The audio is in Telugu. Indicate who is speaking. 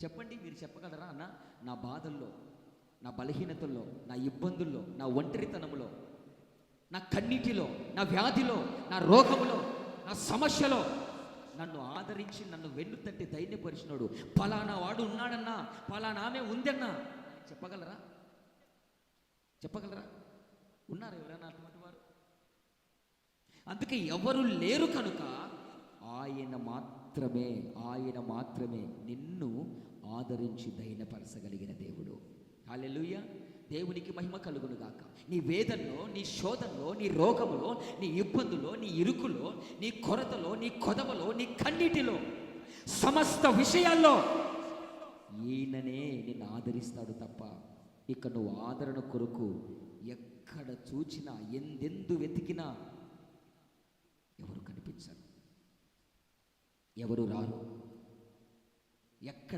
Speaker 1: చెప్పండి, మీరు చెప్పగలరా? అన్న, నా బాధల్లో, నా బలహీనతల్లో, నా ఇబ్బందుల్లో, నా ఒంటరితనంలో, నా కన్నీటిలో, నా వ్యాధిలో, నా రోగములో, నా సమస్యలో నన్ను ఆదరించి నన్ను వెన్నుతట్టి ధైర్యపరిచినోడు పలానా వాడు ఉన్నాడన్నా, పలానా ఆమె ఉందన్నా చెప్పగలరా? చెప్పగలరా? ఉన్నారు ఎవరైనా అటువంటి వారు? అందుకే ఎవరు లేరు కనుక ఆయన మాత్రమే నిన్ను ఆదరించి ధైర్యపరచగలిగిన దేవుడు. హల్లెలూయా. దేవునికి మహిమ కలుగును గాక. నీ వేదనలో, నీ శోధనలో, నీ రోగములో, నీ ఇబ్బందులో, నీ ఇరుకులో, నీ కొరతలో, నీ కొదవలో, నీ కన్నీటిలో, సమస్త విషయాల్లో ఈయననే నిన్ను ఆదరిస్తాడు తప్ప ఇక నువ్వు ఆదరణ కొరకు ఎక్కడ చూచినా, ఎందెందు వెతికినా ఎవరు కనిపించరు, ఎవరు రారు. ఎక్కడ